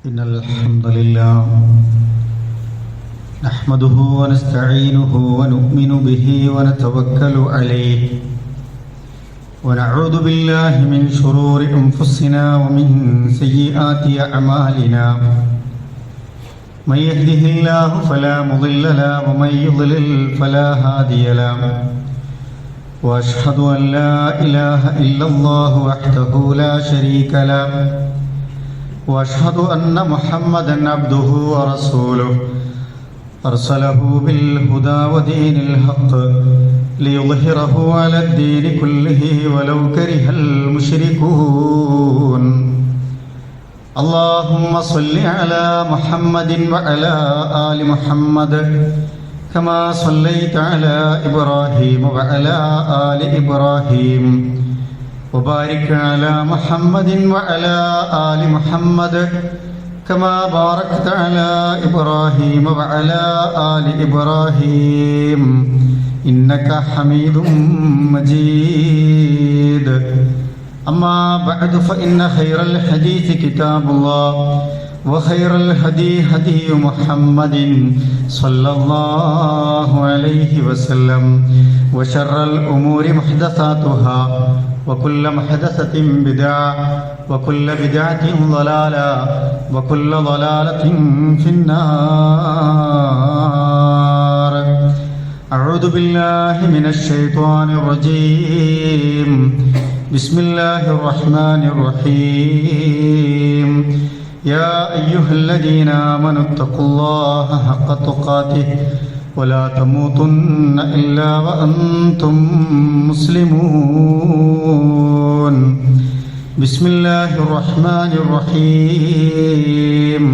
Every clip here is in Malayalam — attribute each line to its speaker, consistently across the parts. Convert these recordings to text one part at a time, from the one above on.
Speaker 1: إن الحمد لله نحمده ونستعينه ونؤمن به ونتوكل عليه ونعوذ بالله من شرور أنفسنا ومن سيئات أعمالنا من يهده الله فلا مضل له ومن يضلل فلا هادي له وأشهد أن لا إله إلا الله وحده لا شريك له وأشهد أن محمدًا عبده ورسوله أرسله بالهدى ودين الحق ليظهره على الدين كله ولو كره المشركون اللهم صل على محمد وعلى آل محمد كما صليت على إبراهيم وعلى آل إبراهيم وبارك على محمد وعلى آل محمد كما باركت على إبراهيم وعلى آل إبراهيم إنك حميد مجيد أما بعد فإن خير الحديث كتاب الله وخير الهدي هدي محمد صلى الله عليه وسلم وشر الأمور محدثاتها وكل محدثة بدعة وكل بدعة ضلالة وكل ضلالة في النار أعوذ بالله من الشيطان الرجيم بسم الله الرحمن الرحيم يا أيها الذين آمنوا اتقوا الله حق تقاته ولا تموتن إلا وأنتم مسلمون بسم الله الرحمن الرحيم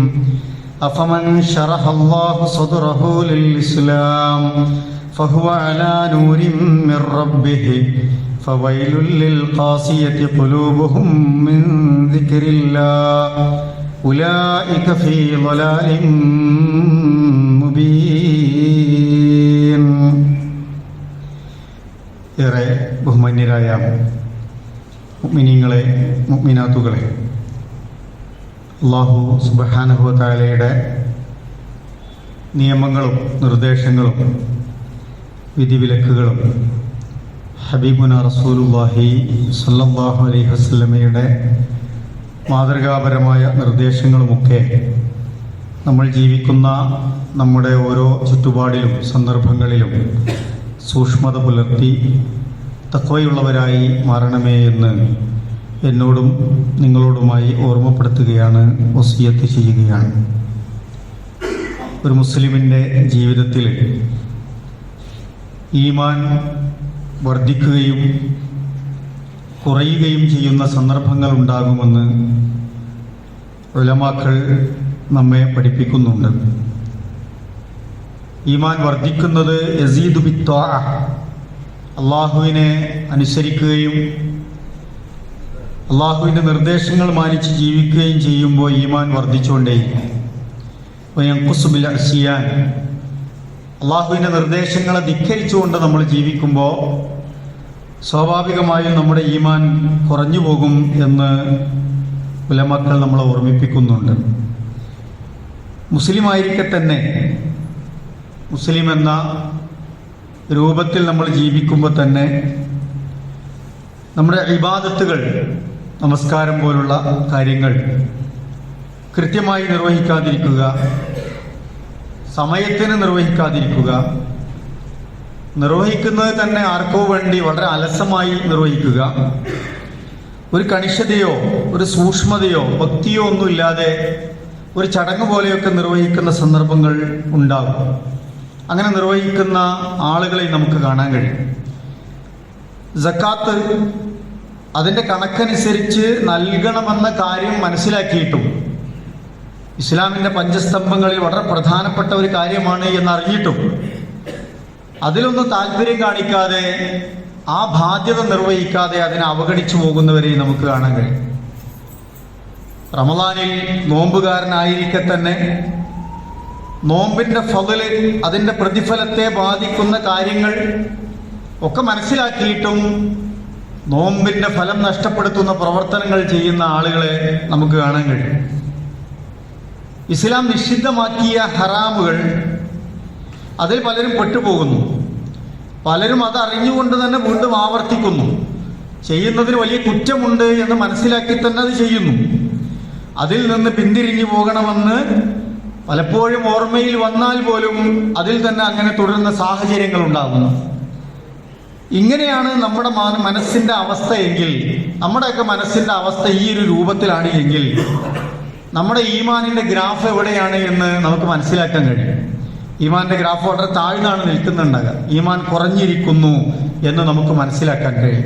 Speaker 1: أفمن شرح الله صدره للإسلام فهو على نور من ربه فويل للقاسية قلوبهم من ذكر الله أولئك في ضلال മുബീൻ. ഏറെ ബഹുമാന്യരായ മുഅ്മിനീങ്ങളെ മുഅ്മിനാത്തുകളെ, അല്ലാഹു സുബ്ഹാനഹു വ തആലയുടെ നിയമങ്ങളും നിർദ്ദേശങ്ങളും വിധിവിലക്കുകളും ഹബീബുന റസൂലുള്ളാഹി സ്വല്ലല്ലാഹു അലൈഹി വസല്ലമയുടെ മാതൃകാപരമായ നിർദ്ദേശങ്ങളുമൊക്കെ നമ്മൾ ജീവിക്കുന്ന നമ്മുടെ ഓരോ ചുറ്റുപാടിലും സന്ദർഭങ്ങളിലും സൂക്ഷ്മത പുലർത്തി തഖ്വയുള്ളവരായി മാറണമേ എന്ന് എന്നോടും നിങ്ങളോടുമായി ഓർമ്മപ്പെടുത്തുകയാണ്, വസിയത്ത് ചെയ്യുകയാണ്. ഒരു മുസ്ലിമിൻ്റെ ജീവിതത്തിൽ ഈമാൻ വർദ്ധിക്കുകയും കുറയുകയും ചെയ്യുന്ന സന്ദർഭങ്ങൾ ഉണ്ടാകുമെന്ന് ഉലമാക്കൾ നമ്മെ പഠിപ്പിക്കുന്നുണ്ട്. ഈമാൻ വർദ്ധിക്കുന്നത് യസീദു ബിത്വാഅ, അള്ളാഹുവിനെ അനുസരിക്കുകയും അള്ളാഹുവിൻ്റെ നിർദ്ദേശങ്ങൾ മാനിച്ച് ജീവിക്കുകയും ചെയ്യുമ്പോൾ ഈമാൻ വർദ്ധിച്ചുകൊണ്ടേയിരിക്കും. വയൻഖുസു ബിൽ അസിയാൻ, അള്ളാഹുവിൻ്റെ നിർദ്ദേശങ്ങളെ ധിക്കരിച്ചുകൊണ്ട് നമ്മൾ ജീവിക്കുമ്പോൾ സ്വാഭാവികമായും നമ്മുടെ ഈമാൻ കുറഞ്ഞു പോകും എന്ന് ഉലമാക്കൾ നമ്മളെ ഓർമ്മിപ്പിക്കുന്നുണ്ട്. മുസ്ലിമായിരിക്കെ തന്നെ മുസ്ലിം എന്ന രൂപത്തിൽ നമ്മൾ ജീവിക്കുമ്പോൾ തന്നെ നമ്മുടെ ഇബാദത്തുകൾ, നമസ്കാരം പോലുള്ള കാര്യങ്ങൾ കൃത്യമായി നിർവഹിക്കാതിരിക്കുക, സമയത്തിന് നിർവഹിക്കാതിരിക്കുക, നിർവഹിക്കുന്നത് തന്നെ ആർക്കോ വേണ്ടി വളരെ അലസമായി നിർവഹിക്കുക, ഒരു കണിശതയോ ഒരു സൂക്ഷ്മതയോ ഭക്തിയോ ഒന്നുമില്ലാതെ ഒരു ചടങ്ങ് പോലെയൊക്കെ നിർവഹിക്കുന്ന സന്ദർഭങ്ങൾ ഉണ്ടാകും. അങ്ങനെ നിർവഹിക്കുന്ന ആളുകളെ നമുക്ക് കാണാൻ കഴിയും. സക്കാത്ത് അതിൻ്റെ കണക്കനുസരിച്ച് നൽകണമെന്ന കാര്യം മനസ്സിലാക്കിയിട്ടും ഇസ്ലാമിൻ്റെ പഞ്ചസ്തംഭങ്ങളിൽ വളരെ പ്രധാനപ്പെട്ട ഒരു കാര്യമാണ് എന്നറിഞ്ഞിട്ടും അതിലൊന്നും താല്പര്യം കാണിക്കാതെ ആ ബാധ്യത നിർവഹിക്കാതെ അതിനെ അവഗണിച്ചു പോകുന്നവരെ നമുക്ക് കാണാൻ കഴിയും. റമളാനിൽ നോമ്പുകാരനായിരിക്കെ തന്നെ നോമ്പിന്റെ ഫളല്, അതിന്റെ പ്രതിഫലത്തെ ബാധിക്കുന്ന കാര്യങ്ങൾ ഒക്കെ മനസ്സിലാക്കിയിട്ടും നോമ്പിന്റെ ഫലം നഷ്ടപ്പെടുത്തുന്ന പ്രവർത്തനങ്ങൾ ചെയ്യുന്ന ആളുകളെ നമുക്ക് കാണാൻ കഴിയും. ഇസ്ലാം നിഷിദ്ധമാക്കിയ ഹറാമുകൾ അതിൽ പലരും പെട്ടുപോകുന്നു. പലരും അത് അറിഞ്ഞുകൊണ്ട് തന്നെ വീണ്ടും ആവർത്തിക്കുന്നു. ചെയ്യുന്നതിന് വലിയ കുറ്റമുണ്ട് എന്ന് മനസ്സിലാക്കി തന്നെ അത് ചെയ്യുന്നു. അതിൽ നിന്ന് പിന്തിരിഞ്ഞു പോകണമെന്ന് പലപ്പോഴും ഓർമ്മയിൽ വന്നാൽ പോലും അതിൽ തന്നെ അങ്ങനെ തുടരുന്ന സാഹചര്യങ്ങൾ ഉണ്ടാകുന്നു. ഇങ്ങനെയാണ് നമ്മുടെ മനസ്സിന്റെ അവസ്ഥ എങ്കിൽ, നമ്മുടെയൊക്കെ മനസ്സിന്റെ അവസ്ഥ ഈ ഒരു രൂപത്തിലാണ് എങ്കിൽ നമ്മുടെ ഈമാനിന്റെ ഗ്രാഫ് എവിടെയാണ് എന്ന് നമുക്ക് മനസ്സിലാക്കാൻ കഴിയും. ഈമാന്റെ ഗ്രാഫ് വളരെ താഴ്ന്നാണ് നിൽക്കുന്നുണ്ടാകുക. ഈമാൻ കുറഞ്ഞിരിക്കുന്നു എന്ന് നമുക്ക് മനസ്സിലാക്കാൻ കഴിയും.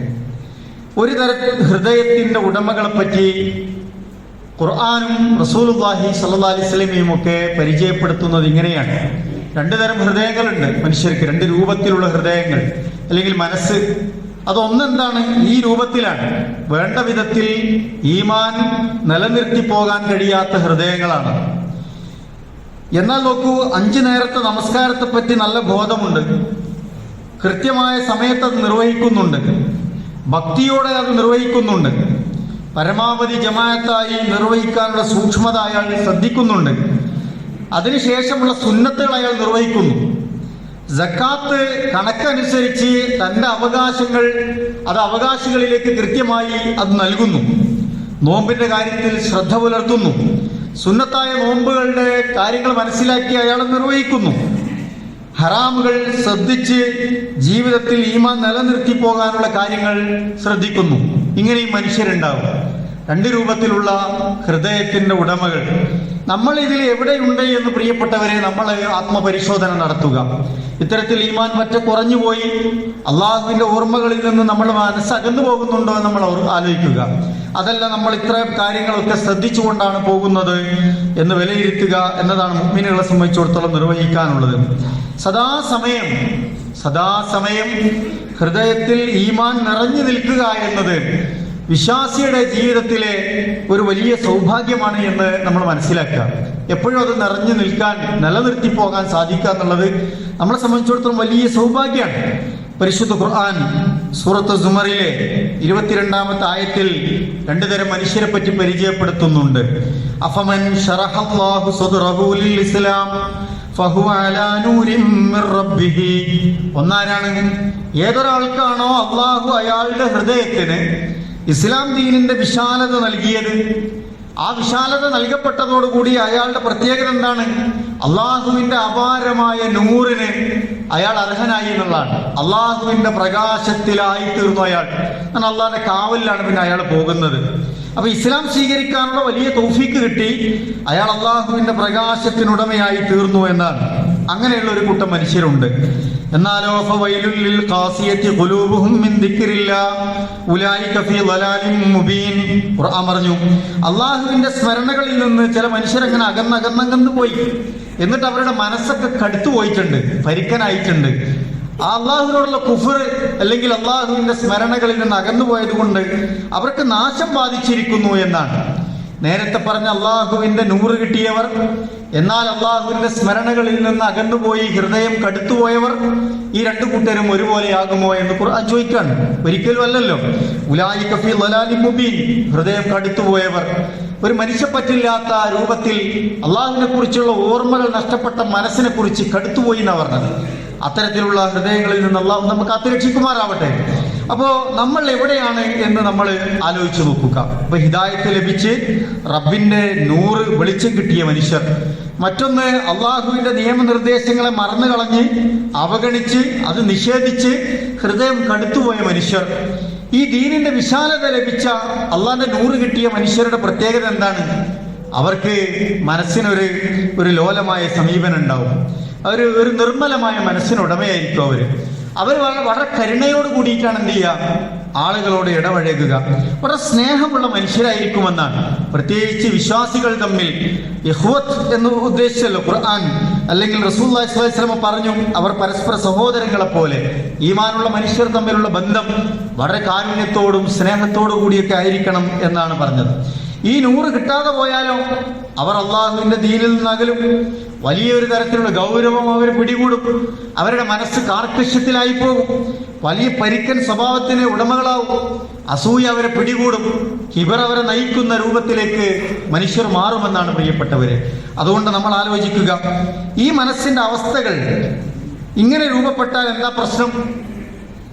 Speaker 1: ഒരു തരത്തിൽ ഹൃദയത്തിന്റെ ഉടമകളെ പറ്റി ഖുർആനും റസൂലുള്ളാഹി സ്വല്ലല്ലാഹി അലൈഹി വസല്ലമയും ഒക്കെ പരിചയപ്പെടുത്തുന്നത് ഇങ്ങനെയാണ്. രണ്ടു തരം ഹൃദയങ്ങളുണ്ട് മനുഷ്യർക്ക്, രണ്ട് രൂപത്തിലുള്ള ഹൃദയങ്ങൾ അല്ലെങ്കിൽ മനസ്സ്. അതൊന്നെന്താണ്? ഈ രൂപത്തിലാണ്, വേണ്ട വിധത്തിൽ ഈമാൻ നിലനിർത്തി പോകാൻ കഴിയാത്ത ഹൃദയങ്ങളാണ്. എന്നാൽ നോക്കൂ, 5 നേരത്തെ നമസ്കാരത്തെ പറ്റി നല്ല ബോധമുണ്ട്, കൃത്യമായ സമയത്ത് അത് നിർവഹിക്കുന്നുണ്ട്, ഭക്തിയോടെ അത് നിർവഹിക്കുന്നുണ്ട്, പരമാവധി ജമാഅത്തായി നിർവഹിക്കാനുള്ള സൂക്ഷ്മത അയാൾ ശ്രദ്ധിക്കുന്നുണ്ട്, അതിനുശേഷമുള്ള സുന്നത്തുകൾ അയാൾ നിർവഹിക്കുന്നു, സക്കാത്ത് കണക്കനുസരിച്ച് തൻ്റെ അവകാശങ്ങൾ അത് അവകാശികളിലേക്ക് കൃത്യമായി അത് നൽകുന്നു, നോമ്പിന്റെ കാര്യത്തിൽ ശ്രദ്ധ പുലർത്തുന്നു, സുന്നത്തായ നോമ്പുകളുടെ കാര്യങ്ങൾ മനസ്സിലാക്കി അയാൾ നിർവഹിക്കുന്നു, ഹറാമുകൾ ശ്രദ്ധിച്ച് ജീവിതത്തിൽ ഈമാൻ നിലനിർത്തി പോകാനുള്ള കാര്യങ്ങൾ ശ്രദ്ധിക്കുന്നു. ഇങ്ങനെയും മനുഷ്യരുണ്ടാവും. 2 രൂപത്തിലുള്ള ഹൃദയത്തിന്റെ ഉടമകൾ. നമ്മൾ ഇതിൽ എവിടെയുണ്ട് എന്ന് പ്രിയപ്പെട്ടവരെ നമ്മൾ ആത്മപരിശോധന നടത്തുക. ഇത്തരത്തിൽ ഈമാൻ പറ്റെ കുറഞ്ഞുപോയി, അള്ളാഹുവിന്റെ ഓർമ്മകളിൽ നിന്ന് നമ്മൾ മനസ്സകന്നു പോകുന്നുണ്ടോ എന്ന് നമ്മൾ ആലോചിക്കുക. അതല്ല, നമ്മൾ ഇത്ര കാര്യങ്ങളൊക്കെ ശ്രദ്ധിച്ചുകൊണ്ടാണ് പോകുന്നത് എന്ന് വിലയിരുത്തുക എന്നതാണ് മുഅ്മിനുകളെ സംബന്ധിച്ചിടത്തോളം നിർവഹിക്കാനുള്ളത്. സദാസമയം ഹൃദയത്തിൽ ഈമാൻ നിറഞ്ഞു നിൽക്കുക എന്നത് വിശ്വാസിയുടെ ജീവിതത്തിലെ ഒരു വലിയ സൗഭാഗ്യമാണ് എന്ന് നമ്മൾ മനസ്സിലാക്കുക. എപ്പോഴും അത് നിറഞ്ഞു നിൽക്കാൻ, നിലനിർത്തി പോകാൻ സാധിക്കുക എന്നുള്ളത് നമ്മളെ സംബന്ധിച്ചിടത്തോളം വലിയ സൗഭാഗ്യമാണ്. പരിശുദ്ധ ഖുർആൻ സൂറത്ത് സുമറിലെ 22-ാമത്തെ ആയത്തിൽ 2 തരം മനുഷ്യരെ പറ്റി പരിചയപ്പെടുത്തുന്നുണ്ട്. അഫമൻ ശറഹല്ലാഹു സദ്റഹു ലിൽ ഇസ്ലാം ഫഹുവ അലാ നൂരിൻ മിർ റബ്ബിഹി. ഒന്നാരാണ്? ഏതൊരാൾക്കാണോ അള്ളാഹു അയാളുടെ ഹൃദയത്തിന് ഇസ്ലാം ദീനിന്റെ വിശാലത നൽകിയത്, ആ വിശാലത നൽകപ്പെട്ടതോടുകൂടി അയാളുടെ പ്രത്യേകത എന്താണ്? അള്ളാഹുവിന്റെ അപാരമായ നൂറിന് അയാൾ അർഹനായി എന്നുള്ളതാണ്. അള്ളാഹുവിന്റെ പ്രകാശത്തിലായി തീർന്നു അയാൾ. അള്ളാഹിന്റെ കാവലിലാണ് പിന്നെ അയാൾ പോകുന്നത്. അപ്പൊ ഇസ്ലാം സ്വീകരിക്കാനുള്ള വലിയ തൗഫീക്ക് കിട്ടി, അയാൾ അള്ളാഹുവിന്റെ പ്രകാശത്തിനുടമയായി തീർന്നു എന്നാണ്. അങ്ങനെയുള്ള ഒരു കൂട്ടം മനുഷ്യരുണ്ട്. എന്നാലോ ഫവൈലുൽ ലിൽ ഖാസിയത്തി ഖുലൂബുഹും മിൻ ദിക്രില്ലാഹ് ഉലൈക ഫീ ളലാലിൻ മുബീൻ. ഖുർആൻ പറഞ്ഞു, അള്ളാഹുവിന്റെ സ്മരണകളിൽ നിന്ന് ചില മനുഷ്യരങ്ങനെ അകന്നകന്നു പോയി. എന്നിട്ട് അവരുടെ മനസ്സൊക്കെ കടുത്തു പോയിട്ടുണ്ട്, പരിക്കനായിട്ടുണ്ട്. ആ അള്ളാഹുവിനോടുള്ള കുഫർ അല്ലെങ്കിൽ അള്ളാഹുവിന്റെ സ്മരണകളിൽ നിന്ന് അകന്നുപോയത് കൊണ്ട് അവർക്ക് നാശം ബാധിച്ചിരിക്കുന്നു എന്നാണ്. നേരത്തെ പറഞ്ഞ അള്ളാഹുവിന്റെ നൂറ് കിട്ടിയവർ, എന്നാൽ അള്ളാഹുവിന്റെ സ്മരണകളിൽ നിന്ന് അകന്നുപോയി ഹൃദയം കടുത്തുപോയവർ, ഈ 2 കൂട്ടരും ഒരുപോലെയാകുമോ എന്ന് ഖുർആൻ ചോദിക്കാണ്. ഒരിക്കലും അല്ലല്ലോ. ഉലൈക ഫീ ളലാലിൻ മുബീൻ, ഹൃദയം കടുത്തുപോയവർ, ഒരു മനുഷ്യപ്പറ്റില്ലാത്ത രൂപത്തിൽ അള്ളാഹുവിനെ കുറിച്ചുള്ള ഓർമ്മകൾ നഷ്ടപ്പെട്ട മനസ്സിനെ കുറിച്ച് കടുത്തുപോയി എന്നാണ് പറഞ്ഞത്. അത്തരത്തിലുള്ള ഹൃദയങ്ങളിൽ നിന്ന് അള്ളാഹു നമുക്ക് കാത്തുരക്ഷിക്കുമാറാവട്ടെ. അപ്പോൾ നമ്മൾ എവിടെയാണ് എന്ന് നമ്മൾ ആലോചിച്ച് നോക്കുക. അപ്പൊ ഹിദായത്ത് ലഭിച്ച് റബ്ബിന്റെ നൂറ് വെളിച്ചം കിട്ടിയ മനുഷ്യർ, മറ്റൊന്ന് അള്ളാഹുവിന്റെ നിയമനിർദ്ദേശങ്ങളെ മറന്നു കളഞ്ഞ് അവഗണിച്ച് അത് നിഷേധിച്ച് ഹൃദയം കടുത്തുപോയ മനുഷ്യർ. ഈ ദീനിന്റെ വിശാലത ലഭിച്ച അള്ളാഹിന്റെ നൂറ് കിട്ടിയ മനുഷ്യരുടെ പ്രത്യേകത എന്താണ്? അവർക്ക് മനസ്സിനൊരു ലോലമായ സമീപനം ഉണ്ടാവും. ഒരു നിർമ്മലമായ മനസ്സിനുടമയായിരിക്കും അവർ വളരെ കരുണയോട് കൂടിയിട്ടാണ് എന്ത് ചെയ്യുക? ആളുകളോട് ഇടപഴകുക. വളരെ സ്നേഹമുള്ള മനുഷ്യരായിരിക്കുമെന്നാണ്. പ്രത്യേകിച്ച് വിശ്വാസികൾ തമ്മിൽ ഇഖ്വത്ത് എന്ന് ഉദ്ദേശിച്ചല്ലോ ഖുർആൻ, അല്ലെങ്കിൽ റസൂലുള്ളാഹി സ്വല്ലല്ലാഹി അലൈഹി വസല്ലം പറഞ്ഞു, അവർ പരസ്പര സഹോദരങ്ങളെ പോലെ. ഈമാനുള്ള മനുഷ്യർ തമ്മിലുള്ള ബന്ധം വളരെ കാരുണ്യത്തോടും സ്നേഹത്തോടു കൂടിയൊക്കെ ആയിരിക്കണം എന്നാണ് പറഞ്ഞത്. ഈ നൂറ് കിട്ടാതെ പോയാലോ അവർ അള്ളാഹുവിന്റെ ദീനിൽ നിന്ന് അകലും. വലിയൊരു തരത്തിലുള്ള ഗൗരവം അവർ പിടികൂടും. അവരുടെ മനസ്സ് കാർക്കശ്യത്തിലായി പോകും. വലിയ പരിക്കൻ സ്വഭാവത്തിന് ഉടമകളാവും. അസൂയ അവരെ പിടികൂടും. കിബർ അവരെ നയിക്കുന്ന രൂപത്തിലേക്ക് മനുഷ്യർ മാറുമെന്നാണ് പ്രിയപ്പെട്ടവര്. അതുകൊണ്ട് നമ്മൾ ആലോചിക്കുക, ഈ മനസ്സിന്റെ അവസ്ഥകൾ ഇങ്ങനെ രൂപപ്പെട്ടാൽ എന്താ പ്രശ്നം?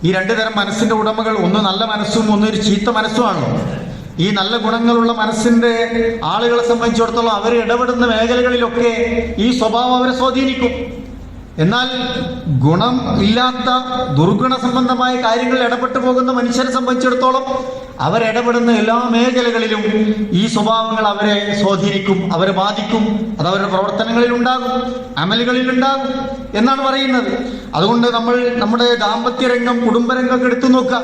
Speaker 1: ഈ രണ്ടു തരം മനസ്സിന്റെ ഉടമകൾ, ഒന്ന് നല്ല മനസ്സും ഒന്ന് ഒരു ചീത്ത മനസ്സുമാണല്ലോ. ഈ നല്ല ഗുണങ്ങളുള്ള മനസ്സിന്റെ ആളുകളെ സംബന്ധിച്ചിടത്തോളം അവർ ഇടപെടുന്ന മേഖലകളിലൊക്കെ ഈ സ്വഭാവം അവരെ സ്വാധീനിക്കും. എന്നാൽ ഗുണം ഇല്ലാത്ത ദുർഗുണ സംബന്ധമായ കാര്യങ്ങളിൽ ഇടപെട്ടു പോകുന്ന മനുഷ്യരെ സംബന്ധിച്ചിടത്തോളം അവരിടപെടുന്ന എല്ലാ മേഖലകളിലും ഈ സ്വഭാവങ്ങൾ അവരെ സ്വാധീനിക്കും, അവരെ ബാധിക്കും. അത് അവരുടെ പ്രവർത്തനങ്ങളിൽ ഉണ്ടാകും, അമലുകളിൽ ഉണ്ടാകും എന്നാണ് പറയുന്നത്. അതുകൊണ്ട് നമ്മൾ നമ്മുടെ ദാമ്പത്യ രംഗം, കുടുംബരംഗമൊക്കെ എടുത്തു നോക്കുക.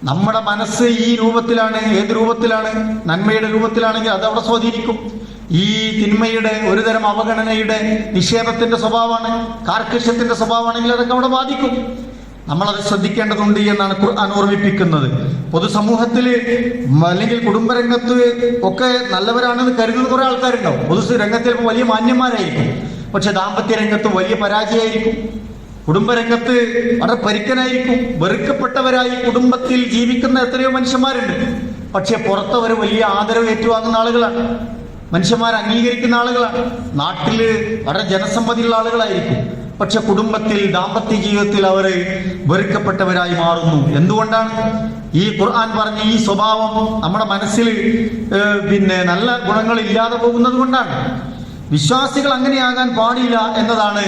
Speaker 1: നമ്മുടെ മനസ്സ് ഈ രൂപത്തിലാണ്, ഏത് രൂപത്തിലാണ്? നന്മയുടെ രൂപത്തിലാണെങ്കിൽ അത് അവിടെ സ്വാധീനിക്കും. ഈ തിന്മയുടെ, ഒരു തരം അവഗണനയുടെ, നിഷേധത്തിന്റെ സ്വഭാവമാണ്, കാർക്കശ്യത്തിന്റെ സ്വഭാവമാണെങ്കിൽ അതൊക്കെ അവിടെ ബാധിക്കും. നമ്മളത് ശ്രദ്ധിക്കേണ്ടതുണ്ട് എന്നാണ് ഖുർആൻ ഓർമ്മിപ്പിക്കുന്നത്. പൊതുസമൂഹത്തിൽ അല്ലെങ്കിൽ കുടുംബരംഗത്ത് ഒക്കെ നല്ലവരാണെന്ന് കരുതുന്ന കുറെ ആൾക്കാരുണ്ടാവും. പൊതു രംഗത്തിൽ വലിയ മാന്യന്മാരായിരിക്കും, പക്ഷെ ദാമ്പത്യ രംഗത്ത് വലിയ പരാജയമായിരിക്കും. കുടുംബരംഗത്ത് വളരെ പരിക്കനായിരിക്കും. വെറുക്കപ്പെട്ടവരായി കുടുംബത്തിൽ ജീവിക്കുന്ന എത്രയോ മനുഷ്യന്മാരുണ്ട്. പക്ഷെ പുറത്തവർ വലിയ ആദരവ് ഏറ്റുവാങ്ങുന്ന ആളുകളാണ്, മനുഷ്യന്മാർ അംഗീകരിക്കുന്ന ആളുകളാണ്. നാട്ടില് വളരെ ജനസമ്മതിയുള്ള ആളുകളായിരിക്കും. പക്ഷെ കുടുംബത്തിൽ, ദാമ്പത്യ ജീവിതത്തിൽ അവർ വെറുക്കപ്പെട്ടവരായി മാറുന്നു. എന്തുകൊണ്ടാണ്? ഈ ഖുർആൻ പറഞ്ഞ ഈ സ്വഭാവം നമ്മുടെ മനസ്സിൽ നല്ല ഗുണങ്ങൾ ഇല്ലാതെ പോകുന്നത് കൊണ്ടാണ്. വിശ്വാസികൾ അങ്ങനെയാകാൻ പാടില്ല എന്നതാണ്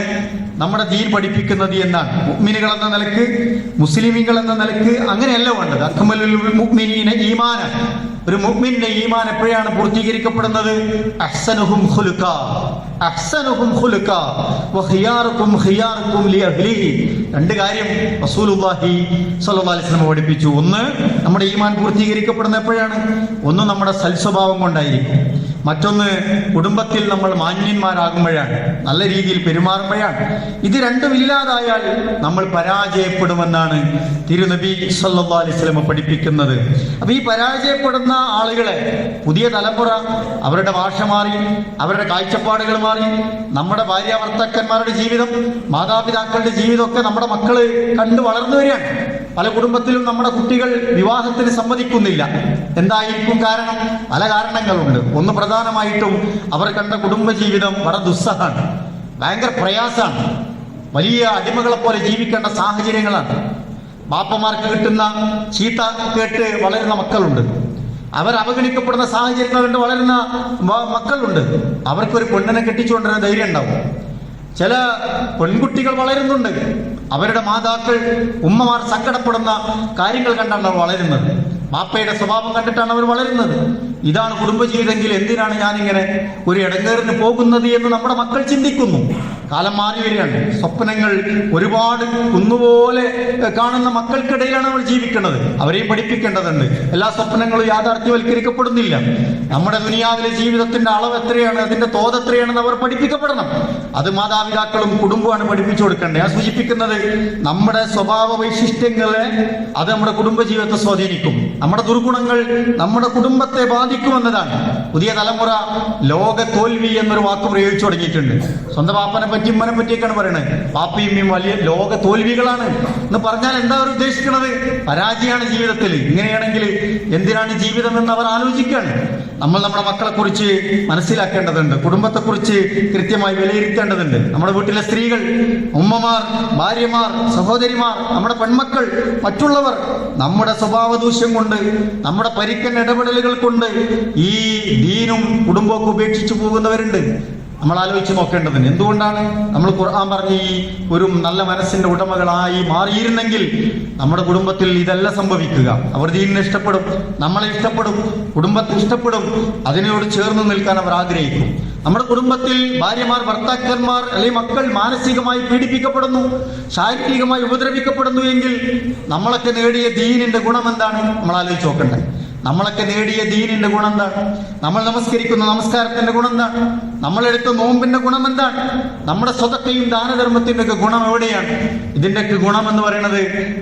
Speaker 1: നമ്മുടെ ദീൻ പഠിപ്പിക്കുന്നത് എന്നാണ്. മുഅ്മിനുകൾ എന്ന നിലക്ക്, മുസ്ലിമീങ്ങൾ എന്ന നിലക്ക് അങ്ങനെയല്ല വേണ്ടത്. അക്മലുൽ മുഅ്മിനീന ഈമാന, ഒരു മുഅ്മിന്റെ ഈമാൻ എപ്പോഴാണ് പൂർത്തീകരിക്കപ്പെടുന്നത്? അഹ്സനുഹും ഖുലുഖ, അഹ്സനുഹും ഖുലുഖ വഖിയാറുകും ഖിയാറുകും ലിഅഹ്ലിഹി. രണ്ട് കാര്യം റസൂലുള്ളാഹി സ്വല്ലല്ലാഹു അലൈഹി വസല്ലം പഠിപ്പിച്ചു. ഒന്ന്, നമ്മുടെ ഈമാൻ പൂർത്തീകരിക്കപ്പെടുന്ന എപ്പോഴാണ്? ഒന്ന് നമ്മുടെ സൽസ്വഭാവം കൊണ്ടായിരിക്കും. മറ്റൊന്ന്, കുടുംബത്തിൽ നമ്മൾ മാന്യന്മാരാകുമ്പോഴാണ്, നല്ല രീതിയിൽ പെരുമാറുമ്പോഴാണ്. ഇത് രണ്ടും ഇല്ലാതായാൽ നമ്മൾ പരാജയപ്പെടുമെന്നാണ് തിരുനബി സല്ലല്ലാഹു അലൈഹി വസല്ലം പഠിപ്പിക്കുന്നത്. അപ്പൊ ഈ പരാജയപ്പെടുന്ന ആളുകളെ, പുതിയ തലമുറ, അവരുടെ ഭാഷ മാറി, അവരുടെ കാഴ്ചപ്പാടുകൾ മാറി, നമ്മുടെ ഭാര്യാഭർത്താക്കന്മാരുടെ ജീവിതം, മാതാപിതാക്കളുടെ ജീവിതമൊക്കെ നമ്മുടെ മക്കള് കണ്ടു വളർന്നു വരികയാണ്. പല കുടുംബത്തിലും നമ്മുടെ കുട്ടികൾ വിവാഹത്തിന് സമ്മതിക്കുന്നില്ല. എന്തായിരിക്കും കാരണം? പല കാരണങ്ങളുണ്ട്. ഒന്ന്, പ്രധാനമായിട്ടും അവർ കണ്ട കുടുംബജീവിതം വളരെ ദുസ്സഹമാണ്, ഭയങ്കര പ്രയാസമാണ്, വലിയ അടിമകളെ പോലെ ജീവിക്കേണ്ട സാഹചര്യങ്ങളാണ്. ബാപ്പമാർക്ക് കിട്ടുന്ന ചീത്ത കേട്ട് വളരുന്ന മക്കളുണ്ട്, അവർ അവഗണിക്കപ്പെടുന്ന സാഹചര്യങ്ങൾ കണ്ട് വളരുന്ന മക്കളുണ്ട്. അവർക്കൊരു പെണ്ണിനെ കെട്ടിച്ചുകൊണ്ടിരുന്ന ധൈര്യം ഉണ്ടാവും. ചില പെൺകുട്ടികൾ വളരുന്നുണ്ട്, അവരുടെ മാതാക്കൾ, ഉമ്മമാർ സങ്കടപ്പെടുന്ന കാര്യങ്ങൾ കണ്ടാണ് അവർ വളരുന്നത്. ബാപ്പയുടെ സ്വഭാവം കണ്ടിട്ടാണ് അവർ വളരുന്നത്. ഇതാണ് കുടുംബജീവിതമെങ്കിൽ എന്തിനാണ് ഞാനിങ്ങനെ ഒരു ഇടങ്ങേറിന് പോകുന്നത് എന്ന് നമ്മുടെ മക്കൾ ചിന്തിക്കുന്നു. കാലം മാറി വരികയാണ്. സ്വപ്നങ്ങൾ ഒരുപാട് കുന്നുപോലെ കാണുന്ന മക്കൾക്കിടയിലാണ് നമ്മൾ ജീവിക്കുന്നത്. അവരെയും പഠിപ്പിക്കേണ്ടതുണ്ട്. എല്ലാ സ്വപ്നങ്ങളും യാഥാർത്ഥ്യവൽക്കരിക്കപ്പെടുന്നില്ല. നമ്മുടെ ദുനിയാവിലെ ജീവിതത്തിന്റെ അളവ് എത്രയാണ്, അതിന്റെ തോത് എത്രയാണെന്ന് അവർ പഠിപ്പിക്കപ്പെടണം. അത് മാതാപിതാക്കളും കുടുംബമാണ് പഠിപ്പിച്ചു കൊടുക്കേണ്ടത്. ഞാൻ സൂചിപ്പിക്കുന്നത്, നമ്മുടെ സ്വഭാവ വൈശിഷ്ട്യങ്ങളെ അത് നമ്മുടെ കുടുംബജീവിതത്തെ സ്വാധീനിക്കും. നമ്മുടെ ദുർഗുണങ്ങൾ നമ്മുടെ കുടുംബത്തെ ബാധിക്കുമെന്നതാണ്. പുതിയ തലമുറ ലോക തോൽവി എന്നൊരു വാക്ക് പ്രയോഗിച്ചു തുടങ്ങിയിട്ടുണ്ട്. സ്വന്തം പാപ്പനെ പറ്റി, ഉമ്മനെ പറ്റിയൊക്കെയാണ് പറയുന്നത്. പാപ്പയും ഉമ്മയും വലിയ ലോക തോൽവികളാണ് എന്ന് പറഞ്ഞാൽ എന്താ അവർ ഉദ്ദേശിക്കുന്നത്? പരാജയമാണ് ജീവിതത്തിൽ. ഇങ്ങനെയാണെങ്കിൽ എന്തിനാണ് ജീവിതം എന്ന് അവർ ആലോചിക്കുകയാണ്. നമ്മൾ നമ്മുടെ മക്കളെ കുറിച്ച് മനസ്സിലാക്കേണ്ടതുണ്ട്, കുടുംബത്തെക്കുറിച്ച് കൃത്യമായി വിലയിരുത്തേണ്ടതുണ്ട്. നമ്മുടെ വീട്ടിലെ സ്ത്രീകൾ, ഉമ്മമാർ, ഭാര്യമാർ, സഹോദരിമാർ, നമ്മുടെ പെൺമക്കൾ, മറ്റുള്ളവർ നമ്മുടെ സ്വഭാവ ദൂഷ്യം കൊണ്ട്, നമ്മുടെ പരിക്കൻ ഇടപെടലുകൾ കൊണ്ട് ഈ ദീനും കുടുംബമൊക്കെ ഉപേക്ഷിച്ചു പോകുന്നവരുണ്ട്. നമ്മൾ ആലോചിച്ച് നോക്കേണ്ടതുണ്ട്. എന്തുകൊണ്ടാണ്? നമ്മൾ ഖുർആൻ പറഞ്ഞ ഈ ഒരു നല്ല മനസ്സിന്റെ ഉടമകളായി മാറിയിരുന്നെങ്കിൽ നമ്മുടെ കുടുംബത്തിൽ ഇതല്ല സംഭവിക്കുക. അവർ ദീനിനെ ഇഷ്ടപ്പെടും, നമ്മളെ ഇഷ്ടപ്പെടും, കുടുംബത്തെ ഇഷ്ടപ്പെടും, അതിനോട് ചേർന്ന് നിൽക്കാൻ അവർ ആഗ്രഹിക്കും. നമ്മുടെ കുടുംബത്തിൽ ഭാര്യമാർ, ഭർത്താക്കന്മാർ അല്ലെങ്കിൽ മക്കൾ മാനസികമായി പീഡിപ്പിക്കപ്പെടുന്നു, ശാരീരികമായി ഉപദ്രവിക്കപ്പെടുന്നു എങ്കിൽ നമ്മളൊക്കെ നേടിയ ദീനിന്റെ ഗുണം എന്താണ്? നമ്മൾ ആലോചിച്ച് നോക്കണ്ടേ. നമ്മളൊക്കെ നേടിയ ദീനിന്റെ ഗുണം എന്താണ്? നമ്മൾ നമസ്കരിക്കുന്ന നമസ്കാരത്തിന്റെ ഗുണം എന്താണ്? നമ്മളെടുത്ത നോമ്പിന്റെ ഗുണം എന്താണ്? നമ്മുടെ സ്വതക്കയും ദാനധർമ്മത്തിന്റെ ഒക്കെ ഗുണം എവിടെയാണ്? ഇതിന്റെയൊക്കെ ഗുണം എന്ന് പറയുന്നത്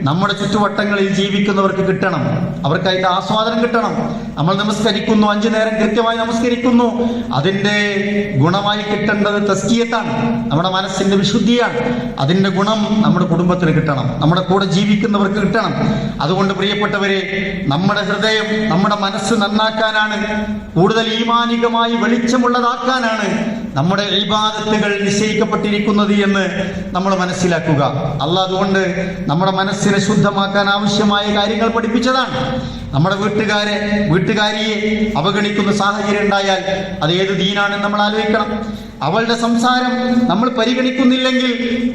Speaker 1: നമ്മുടെ ചുറ്റുവട്ടങ്ങളിൽ ജീവിക്കുന്നവർക്ക് കിട്ടണം, അവർക്കായിട്ട് ആസ്വാദനം കിട്ടണം. നമ്മൾ നമസ്കരിക്കുന്നു, 5 നേരം കൃത്യമായി നമസ്കരിക്കുന്നു, അതിന്റെ ഗുണമായി കിട്ടേണ്ടത് തസ്കിയത്താണ്, നമ്മുടെ മനസ്സിന്റെ വിശുദ്ധിയാണ്. അതിന്റെ ഗുണം നമ്മുടെ കുടുംബത്തിന് കിട്ടണം, നമ്മുടെ കൂടെ ജീവിക്കുന്നവർക്ക് കിട്ടണം. അതുകൊണ്ട് പ്രിയപ്പെട്ടവരെ, നമ്മുടെ ഹൃദയം, നമ്മുടെ മനസ്സ് നന്നാക്കാനാണ്, കൂടുതൽ ഈമാനികമായി വെളിച്ചമുള്ളതാക്കാനാണ് നമ്മുടെ ഇബാദത്തുകൾ നിശ്ചയിക്കപ്പെട്ടിരിക്കുന്നത് എന്ന് നമ്മൾ മനസ്സിലാക്കുക. അല്ലാഹ് അതുകൊണ്ട് നമ്മുടെ മനസ്സിനെ ശുദ്ധമാക്കാൻ ആവശ്യമായ കാര്യങ്ങൾ പഠിപ്പിച്ചതാണ്. നമ്മുടെ വീട്ടുകാരിയെ അവഗണിക്കുന്ന സാഹചര്യം ഉണ്ടായാൽ അത് ഏത് ദീനാണെന്ന് നമ്മൾ ആലോചിക്കണം. അവളുടെ സംസാരം നമ്മൾ പരിഗണിക്കുന്നില്ലെങ്കിൽ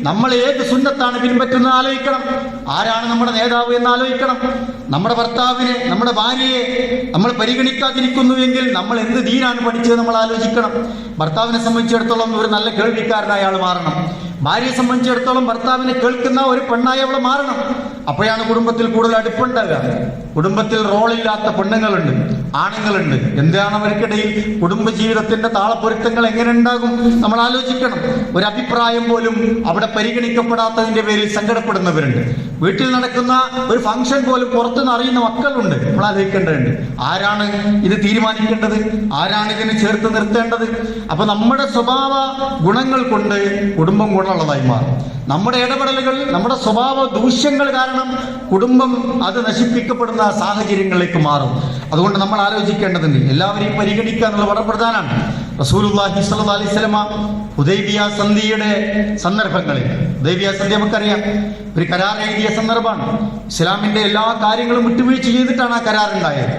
Speaker 1: നമ്മൾ ഏത് സുന്നത്താണ് പിൻപറ്റുന്നത് ആലോചിക്കണം. ആരാണ് നമ്മുടെ നേതാവ് എന്ന് ആലോചിക്കണം. നമ്മുടെ ഭർത്താവിനെ, നമ്മുടെ ഭാര്യയെ നമ്മൾ പരിഗണിക്കാതിരിക്കുന്നുവെങ്കിൽ നമ്മൾ എന്ത് ദീനാണ് പഠിച്ചത് നമ്മൾ ആലോചിക്കണം. ഭർത്താവിനെ സംബന്ധിച്ചിടത്തോളം ഒരു നല്ല കേൾവിക്കാരനായ ആൾ മാറണം. ഭാര്യയെ സംബന്ധിച്ചിടത്തോളം ഭർത്താവിനെ കേൾക്കുന്ന ഒരു പെണ്ണായി അവൾ മാറണം. അപ്പോഴാണ് കുടുംബത്തിൽ കൂടുതൽ അടുപ്പുണ്ടാകുക. കുടുംബത്തിൽ റോളില്ലാത്ത പെണ്ണുങ്ങളുണ്ട്, ആണുങ്ങളുണ്ട്. എന്താണ് അവർക്കിടയിൽ കുടുംബജീവിതത്തിന്റെ താളപ്പൊരുത്തങ്ങൾ എങ്ങനെ ഉണ്ടാകും നമ്മൾ ആലോചിക്കണം. ഒരു അഭിപ്രായം പോലും അവിടെ പരിഗണിക്കപ്പെടാത്തതിന്റെ പേരിൽ സങ്കടപ്പെടുന്നവരുണ്ട്. വീട്ടിൽ നടക്കുന്ന ഒരു ഫംഗ്ഷൻ പോലും പുറത്തുനിന്ന് അറിയുന്ന മക്കളുണ്ട്. നമ്മൾ ആലോചിക്കേണ്ടതുണ്ട്, ആരാണ് ഇത് തീരുമാനിക്കേണ്ടത്, ആരാണ് ഇതിനെ ചേർത്ത് നിർത്തേണ്ടത്. അപ്പൊ നമ്മുടെ സ്വഭാവ ഗുണങ്ങൾ കൊണ്ട് കുടുംബം ഗുണമുള്ളതായി മാറും. നമ്മുടെ ഇടപെടലുകൾ, നമ്മുടെ സ്വഭാവ ദൂഷ്യങ്ങൾ കാരണം കുടുംബം അത് നശിപ്പിക്കപ്പെടുന്ന സാഹചര്യങ്ങളിലേക്ക് മാറും. അതുകൊണ്ട് നമ്മൾ ആലോചിക്കേണ്ടതുണ്ട്, എല്ലാവരെയും പരിഗണിക്കുക എന്നുള്ളത് വളരെ പ്രധാനമാണ്. റസൂലുള്ളാഹി സ്വല്ലല്ലാഹു അലൈഹി വസല്ലമ ഹുദൈബിയ സന്ധിയുടെ സന്ദർഭങ്ങളിൽ, ഹുദൈബിയ സന്ധി നമുക്കറിയാം, ഒരു കരാർ എഴുതിയ സന്ദർഭമാണ്. ഇസ്ലാമിന്റെ എല്ലാ കാര്യങ്ങളും വിട്ടുവീഴ്ച ചെയ്തിട്ടാണ് ആ കരാർ ഉണ്ടായത്.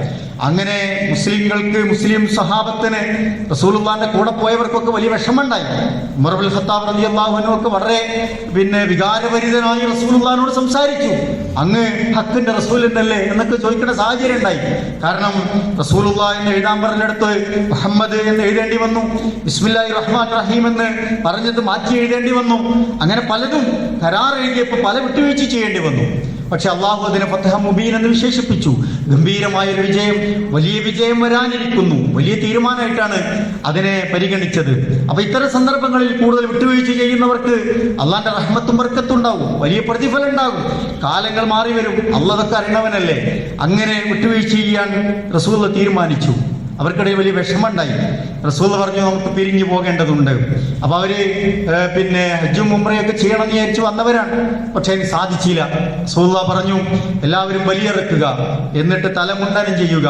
Speaker 1: അങ്ങനെ മുസ്ലിങ്ങൾക്ക്, മുസ്ലിം സഹാബത്തിന്, റസൂലുള്ളാഹിന്റെ കൂടെ പോയവർക്കൊക്കെ വലിയ വിഷമമുണ്ടായി. ഉമർ ഇബ്നുൽ ഖത്താബ് റളിയല്ലാഹു അൻഹു ഒക്കെ വളരെ വികാരഭരിതനായി റസൂലുള്ളാഹിനോട് സംസാരിച്ചു. അങ്ങ് ഹക്കിന്റെ റസൂലിനല്ലേ എന്നൊക്കെ ചോദിക്കേണ്ട സാഹചര്യം ഉണ്ടായി. കാരണം റസൂലുള്ളാഹി എന്ന് എഴുതാൻ പറഞ്ഞെടുത്ത് മുഹമ്മദ് എന്ന് എഴുതേണ്ടി വന്നു, ബിസ്മില്ലാഹിർ റഹ്മാനിർ റഹീം എന്ന് പറഞ്ഞത് മാറ്റി എഴുതേണ്ടി വന്നു. അങ്ങനെ പലതും കരാർ എഴുതിയപ്പോൾ പല വിട്ടുവീഴ്ച ചെയ്യേണ്ടി വന്നു. പക്ഷെ അള്ളാഹു അതിനെ ഫത്ഹ മുബീൻ എന്ന് വിശേഷിപ്പിച്ചു. ഗംഭീരമായൊരു വിജയം, വലിയ വിജയം വരാനിരിക്കുന്നു, വലിയ തീരുമാനമായിട്ടാണ് അതിനെ പരിഗണിച്ചത്. അപ്പൊ ഇത്തരം സന്ദർഭങ്ങളിൽ കൂടുതൽ വിട്ടുവീഴ്ച ചെയ്യുന്നവർക്ക് അള്ളാന്റെ റഹ്മത്തും ബർക്കത്തും ഉണ്ടാവും, വലിയ പ്രതിഫലം ഉണ്ടാകും. കാലങ്ങൾ മാറി വരും, അള്ളാഹ് അതൊക്കെ അറിയണവനല്ലേ. അങ്ങനെ വിട്ടുവീഴ്ച ചെയ്യാൻ റസൂൽ തീരുമാനിച്ചു. അവർക്കിടയിൽ വലിയ വിഷമമുണ്ടായി. റസൂൽ പറഞ്ഞു, നമുക്ക് പിരിഞ്ഞു പോകേണ്ടതുണ്ട്. അപ്പൊ അവര് ഹജ്ജും ഉംറയൊക്കെ ചെയ്യണം എന്ന് വിചാരിച്ചു വന്നവരാണ്. പക്ഷെ അതിന് സാധിച്ചില്ല. റസൂൽ പറഞ്ഞു, എല്ലാവരും ബലിയെറുക്കുക, എന്നിട്ട് തലമുണ്ടനം ചെയ്യുക,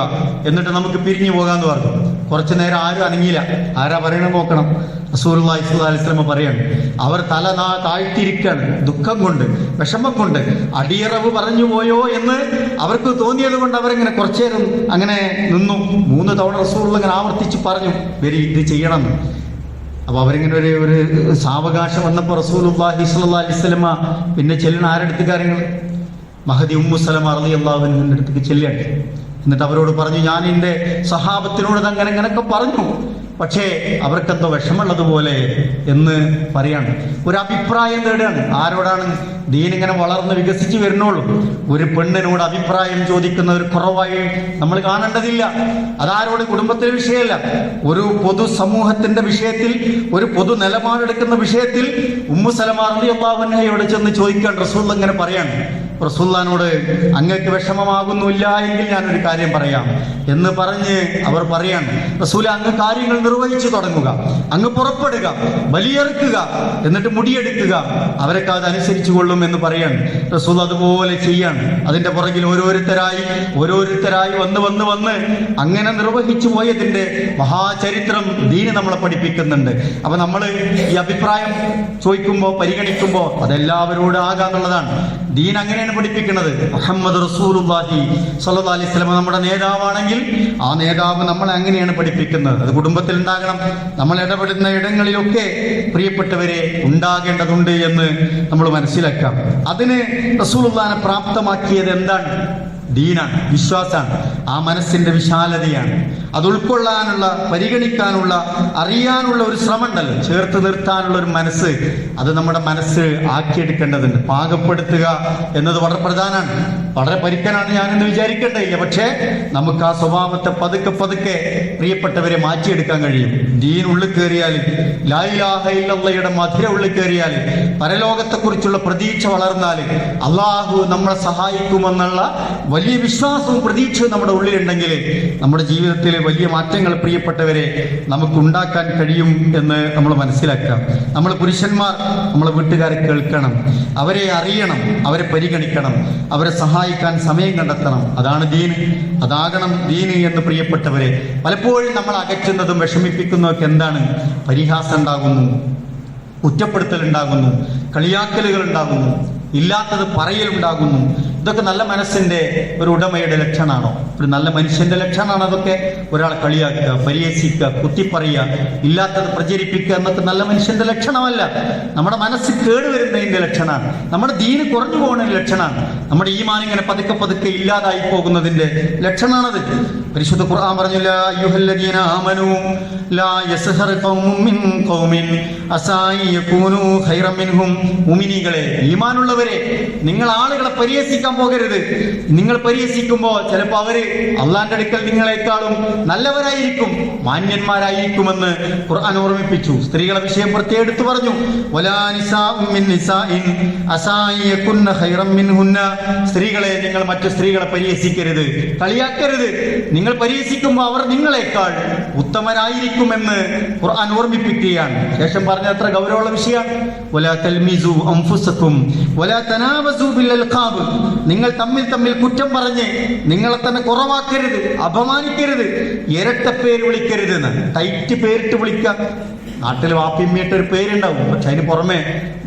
Speaker 1: എന്നിട്ട് നമുക്ക് പിരിഞ്ഞു പോകാന്ന് പറഞ്ഞു. കുറച്ചു നേരം ആരും അനങ്ങിയില്ല. ആരാ പറയണമെന്ന് നോക്കണം. റസൂലുള്ളാഹി സ്വല്ലല്ലാഹു അലൈഹി വസല്ലം പറയാണ്, അവർ തല താഴ്ത്തിയിരിക്കുകയാണ്, ദുഃഖം കൊണ്ട്, വിഷമം കൊണ്ട്. അടിയറവ് പറഞ്ഞു പോയോ എന്ന് അവർക്ക് തോന്നിയത് കൊണ്ട് അവരെങ്ങനെ കുറച്ചേരം അങ്ങനെ നിന്നു. 3 തവണ റസൂലുള്ളാഹി ഇങ്ങനെ ആവർത്തിച്ച് പറഞ്ഞു, വരി ഇത് ചെയ്യണം. അപ്പൊ അവരിങ്ങനെ ഒരു സാവകാശം വന്നപ്പോൾ റസൂലുള്ളാഹി സ്വല്ലല്ലാഹു അലൈഹി വസല്ലം പിന്നെ ചെല്ലണ ആരെടുത്ത് കാര്യങ്ങൾ മഹദി ഉമ്മു സലമ റളിയല്ലാഹു അൻഹയുടെ അടുത്തേക്ക് ചെല്ലുകയാണ്. എന്നിട്ട് അവരോട് പറഞ്ഞു, ഞാൻ എൻ്റെ സഹാബത്തിനോട് അങ്ങനെയൊക്കെ പറഞ്ഞു, പക്ഷേ അവർക്കെന്തോ വിഷമുള്ളതുപോലെ എന്ന് പറയാണ്. ഒരു അഭിപ്രായം തേടുകയാണ്. ആരോടാണ്? ദീനിങ്ങനെ വളർന്ന് വികസിച്ച് വരുന്നുള്ളൂ. ഒരു പെണ്ണിനോട് അഭിപ്രായം ചോദിക്കുന്ന ഒരു കുറവായി നമ്മൾ കാണേണ്ടതില്ല. അതാരോട്? കുടുംബത്തിലെ വിഷയമല്ല, ഒരു പൊതു സമൂഹത്തിന്റെ വിഷയത്തിൽ, ഒരു പൊതു നിലപാടെടുക്കുന്ന വിഷയത്തിൽ ഉമ്മു സലമ റളിയല്ലാഹു അൻഹയോട് ചെന്ന് ചോദിക്കാൻ റസൂൽ ഇങ്ങനെ പറയാണ്. റസൂലുള്ളാഹിനോട്, അങ്ങക്ക് വിഷമമാകുന്നില്ല എങ്കിൽ ഞാനൊരു കാര്യം പറയാം എന്ന് പറഞ്ഞ് അവർ പറയാണ്, റസൂൽ അങ്ങ് കാര്യങ്ങൾ നിർവഹിച്ചു തുടങ്ങുക, അങ്ങ് പുറപ്പെടുക, ബലിയെറുക്കുക, എന്നിട്ട് മുടിയെടുക്കുക, അവരൊക്കെ അത് അനുസരിച്ചു കൊള്ളും എന്ന് പറയാണ്. റസൂൽ അതുപോലെ ചെയ്യാണ്. അതിന്റെ പുറകിൽ ഓരോരുത്തരായി വന്ന് അങ്ങനെ നിർവഹിച്ചു പോയതിന്റെ മഹാചരിത്രം ദീന് നമ്മളെ പഠിപ്പിക്കുന്നുണ്ട്. അപ്പൊ നമ്മൾ ഈ അഭിപ്രായം ചോദിക്കുമ്പോൾ, പരിഗണിക്കുമ്പോൾ അതെല്ലാവരോടും ആകാന്നുള്ളതാണ്. ദീൻ അങ്ങനെയാണ് പഠിപ്പിക്കുന്നത്. മുഹമ്മദ് റസൂലുള്ളാഹി സ്വല്ലല്ലാഹു അലൈഹി വസല്ലം നമ്മുടെ നേതാവാണെങ്കിൽ ആ നേതാവ് നമ്മളെ അങ്ങനെയാണ് പഠിപ്പിക്കുന്നത്. അത് കുടുംബത്തിൽ ഉണ്ടാകണം. നമ്മൾ ഇടപെടുന്ന ഇടങ്ങളിലൊക്കെ പ്രിയപ്പെട്ടവരെ ഉണ്ടാകേണ്ടതുണ്ട് എന്ന് നമ്മൾ മനസ്സിലാക്കാം. അതിന് റസൂലുള്ളാഹിനെ പ്രാപ്തമാക്കിയത് എന്താണ്? ദീനാണ്, വിശ്വാസമാണ്, ആ മനസ്സിന്റെ വിശാലതയാണ്. അത് ഉൾക്കൊള്ളാനുള്ള, പരിഗണിക്കാനുള്ള, അറിയാനുള്ള ഒരു ശ്രമം ഉണ്ടല്ലോ, ചേർത്ത് നിർത്താനുള്ള ഒരു മനസ്സ്, അത് നമ്മുടെ മനസ്സ് ആക്കിയെടുക്കേണ്ടതുണ്ട്. പാകപ്പെടുത്തുക എന്നത് വളരെ പ്രധാനമാണ്. വളരെ പരിക്കനാണ് ഞാനെന്ന് വിചാരിക്കേണ്ടതില്ല. പക്ഷേ നമുക്ക് ആ സ്വഭാവത്തെ പതുക്കെ പതുക്കെ പ്രിയപ്പെട്ടവരെ മാറ്റിയെടുക്കാൻ കഴിയും. ദീൻ ഉള്ളിൽ കയറിയാൽ, ലാ ഇലാഹ ഇല്ലല്ലാഹയുടെ മധുര ഉള്ളിൽ കയറിയാൽ, പരലോകത്തെക്കുറിച്ചുള്ള പ്രതീക്ഷ വളർന്നാൽ, അള്ളാഹു നമ്മളെ സഹായിക്കുമെന്നുള്ള വലിയ വിശ്വാസവും പ്രതീക്ഷയും നമ്മുടെ ഉള്ളിലുണ്ടെങ്കിൽ നമ്മുടെ ജീവിതത്തിൽ വലിയ മാറ്റങ്ങൾ പ്രിയപ്പെട്ടവരെ നമുക്ക് ഉണ്ടാക്കാൻ കഴിയും എന്ന് നമ്മൾ മനസ്സിലാക്കാം. നമ്മൾ പുരുഷന്മാർ നമ്മളെ വീട്ടുകാരെ കേൾക്കണം, അവരെ അറിയണം, അവരെ പരിഗണിക്കണം, അവരെ സഹായിക്കാൻ സമയം കണ്ടെത്തണം. അതാണ് ദീൻ, അതാകണം ദീന് എന്ന് പ്രിയപ്പെട്ടവരെ. പലപ്പോഴും നമ്മൾ അകറ്റുന്നതും വിഷമിപ്പിക്കുന്നതൊക്കെ എന്താണ്? പരിഹാസം ഉണ്ടാകുന്നു, കുറ്റപ്പെടുത്തൽ ഉണ്ടാകുന്നു, കളിയാക്കലുകൾ ഉണ്ടാകുന്നു, ഇല്ലാത്തത് പറയലുണ്ടാകുന്നു. ഇതൊക്കെ നല്ല മനസ്സിന്റെ ഒരു ഉടമയുടെ ലക്ഷണമാണോ? ഒരു നല്ല മനുഷ്യന്റെ ലക്ഷണമാണോ അതൊക്കെ? ഒരാളെ കളിയാക്കുക, പരിഹസിക്കുക, കുത്തിപ്പറയുക, ഇല്ലാത്തത് പ്രചരിപ്പിക്കുക എന്നൊക്കെ നല്ല മനുഷ്യന്റെ ലക്ഷണമല്ല. നമ്മുടെ മനസ്സ് കേടുവരുന്നതിന്റെ ലക്ഷണമാണ്, നമ്മുടെ ദീന് കുറഞ്ഞു പോകുന്നതിന്റെ ലക്ഷണമാണ്, നമ്മുടെ ഈമാൻ ഇങ്ങനെ പതുക്കെ പതുക്കെ ഇല്ലാതായി പോകുന്നതിന്റെ ലക്ഷണമാണത്. പരിശുദ്ധ ഖുർആൻ പറഞ്ഞു, ലാ അയ്യുഹല്ലദീന ആമനൂ ലാ യസ്ഹർ ഖൗമും മിൻ ഖൗമിൻ അസാ യകൂനൂ ഖൈറൻ മിൻഹും. മുഅ്മിനീകളെ, ഈമാനുള്ളവരെ, നിങ്ങൾ ആളുകളെ പരിഹസിക്കാൻ പോകരുത്. നിങ്ങൾ പരിഹസിക്കുമ്പോൾ ചിലപ്പോൾ അവര് അള്ളാന്റെ അടുക്കൽ നിങ്ങളെക്കാളും നല്ലവരായിരിക്കും, മാന്യന്മാരായിരിക്കുമെന്ന് ഖുർആൻ ഓർമ്മിപ്പിച്ചു. സ്ത്രീകളെ വിഷയം പ്രത്യേകം എടുത്തു പറഞ്ഞു, വലാ നിസാഉം മിൻ നിസാഇൻ അസാ യകുന്ന ഖൈറൻ മിൻഹുന്ന. സ്ത്രീകളെ, നിങ്ങൾ മറ്റു സ്ത്രീകളെ പരിഹസിക്കരുത്, കളിയാക്കരുത്. നിങ്ങൾ പരിഹസിക്കുമ്പോൾ അവർ നിങ്ങളെക്കാൾ ഉത്തമരായിരിക്കുമെന്ന് ഖുർആൻ ഓർമ്മിപ്പിക്കുകയാണ്. ശേഷം പറഞ്ഞ അത്ര ഗൗരവമുള്ള വിഷയമാണ്. വലാ തൽമിസു അൻഫുസകും വലാ തനാബസു ബിൽ അൽഖാബ്. നിങ്ങൾ തമ്മിൽ കുറ്റം പറഞ്ഞ് നിങ്ങളെ തന്നെ കുറവാക്കരുത്, അപമാനിക്കരുത്, ഇരട്ട പേര് വിളിക്കരുത് എന്ന്. ടൈറ്റ് പേരിട്ട് വിളിക്കുക. നാട്ടിൽ വാപ്പിമ്മിയിട്ട് ഒരു പേരുണ്ടാവും, പക്ഷെ അതിന് പുറമെ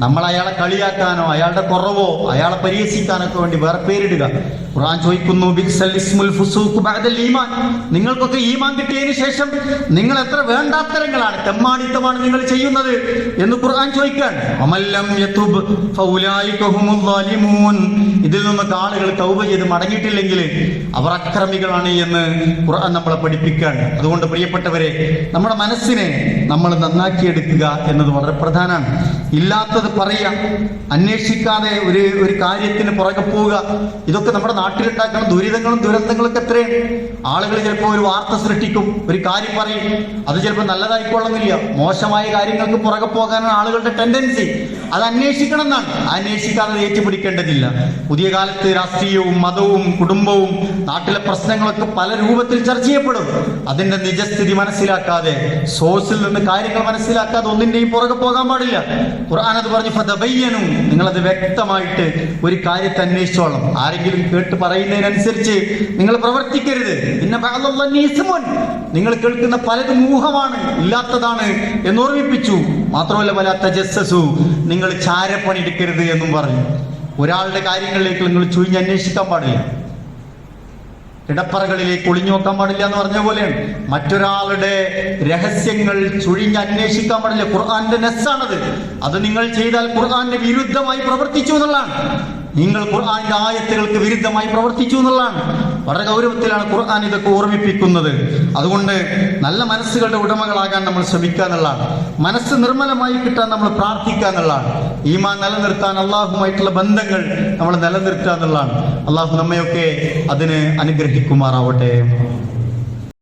Speaker 1: നമ്മൾ അയാളെ കളിയാക്കാനോ അയാളുടെ കുറവോ അയാളെ പരിഹസിക്കാനൊക്കെ വേണ്ടി വേറെ പേരിടുക. ഖുർആൻ ചോദിക്കുന്നു, ബിഅ്സൽ ഇസ്മുൽ ഫുസൂഖ് ബഅദൽ ഈമാൻ. നിങ്ങൾക്കൊക്കെ ഈമാൻ കിട്ടിയതിന് ശേഷം നിങ്ങൾ എത്ര വേണ്ടാത്തരങ്ങളാണ്, തെമ്മാടിത്തമാണ് നിങ്ങൾ ചെയ്യുന്നത് എന്ന് ഖുർആൻ ചോദിക്കാൻ. അമല്ലം യതുബ് ഫൗലൈക ഹുമുൽ ളാലിമൂൻ. ഇതിൽ നിന്നൊക്കെ ആളുകൾ തൗബ ചെയ്ത് മടങ്ങിയിട്ടില്ലെങ്കിൽ അവർ അക്രമികളാണ് എന്ന് ഖുർആൻ നമ്മളെ പഠിപ്പിക്കാൻ. അതുകൊണ്ട് പ്രിയപ്പെട്ടവരെ, നമ്മുടെ മനസ്സിനെ നമ്മൾ നന്നാക്കിയെടുക്കുക എന്നത് വളരെ പ്രധാനമാണ്. ഇല്ലാത്തത് പറയുക, അന്വേഷിക്കാതെ ഒരു കാര്യത്തിന് പുറകെ പോവുക, ഇതൊക്കെ നമ്മുടെ നാട്ടിലുണ്ടാക്കുന്ന ദുരിതങ്ങളും ദുരന്തങ്ങളൊക്കെ എത്രയാണ്. ആളുകൾ ചിലപ്പോൾ ഒരു വാർത്ത സൃഷ്ടിക്കും, ഒരു കാര്യം പറയും, അത് ചിലപ്പോൾ നല്ലതായിക്കൊള്ളുന്നില്ല, മോശമായ കാര്യങ്ങൾക്ക് പുറകെ പോകാനാണ് ആളുകളുടെ ടെൻഡൻസി. അത് അന്വേഷിക്കണം എന്നാണ്. അന്വേഷിക്കാതെ ഏറ്റുപിടിക്കേണ്ടതില്ല. പുതിയ കാലത്ത് രാഷ്ട്രീയവും മതവും കുടുംബവും നാട്ടിലെ പ്രശ്നങ്ങളൊക്കെ പല രൂപത്തിൽ ചർച്ച ചെയ്യപ്പെടും. അതിന്റെ നിജസ്ഥിതി മനസ്സിലാക്കാതെ, സോഴ്സിൽ നിന്ന് കാര്യങ്ങൾ മനസ്സിലാക്കാതെ ഒന്നിന്റെയും പുറകെ പോകാൻ പാടില്ല. ഖുർആൻ അത് പറഞ്ഞു, ഫതബയ്യനു. നിങ്ങളത് വ്യക്തമായിട്ട് ഒരു കാര്യത്തെ അന്വേഷിച്ചോളണം. ആരെങ്കിലും കേട്ട് പറയുന്നതിനനുസരിച്ച് നിങ്ങൾ പ്രവർത്തിക്കരുത്. പിന്നെ നിങ്ങൾ കേൾക്കുന്ന പലതും ഊഹമാണ്, ഇല്ലാത്തതാണ് എന്ന് ഓർമ്മിപ്പിച്ചു. മാത്രമല്ല, വലാ തജസ്സസു, നിങ്ങൾ ചാരപ്പണി എടുക്കരുത് എന്നും പറഞ്ഞു. ഒരാളുടെ കാര്യങ്ങളിലേക്ക് നിങ്ങൾ ചുഴിഞ്ഞ് അന്വേഷിക്കാൻ പാടില്ല, ഇടപ്പറകളിലേക്ക് ഒളിഞ്ഞു നോക്കാൻ പാടില്ല എന്ന് പറഞ്ഞ പോലെയാണ്. മറ്റൊരാളുടെ രഹസ്യങ്ങൾ ചുഴിഞ്ഞ് അന്വേഷിക്കാൻ പാടില്ല. ഖുർആന്റെ നെസ്സാണത്. അത് നിങ്ങൾ ചെയ്താൽ ഖുർആന്റെ വിരുദ്ധമായി പ്രവർത്തിച്ചു എന്നുള്ളതാണ്. നിങ്ങൾ ഖുർആന്റെ ആയത്തുകൾക്ക് വിരുദ്ധമായി പ്രവർത്തിച്ചു എന്നുള്ളതാണ്. വളരെ ഗൗരവത്തിലാണ് ഖുർആൻ ഇതൊക്കെ ഓർമ്മിപ്പിക്കുന്നത്. അതുകൊണ്ട് നല്ല മനസ്സുകളുടെ ഉടമകളാകാൻ നമ്മൾ ശ്രമിക്കുക എന്നുള്ളതാണ്. മനസ്സ് നിർമ്മലമായി കിട്ടാൻ നമ്മൾ പ്രാർത്ഥിക്കുക എന്നുള്ളതാണ്. ഈമാൻ നിലനിർത്താൻ അള്ളാഹുമായിട്ടുള്ള ബന്ധങ്ങൾ നമ്മൾ നിലനിർത്തുക എന്നുള്ളതാണ്. അള്ളാഹു നമ്മയൊക്കെ അതിന് അനുഗ്രഹിക്കുമാറാവട്ടെ.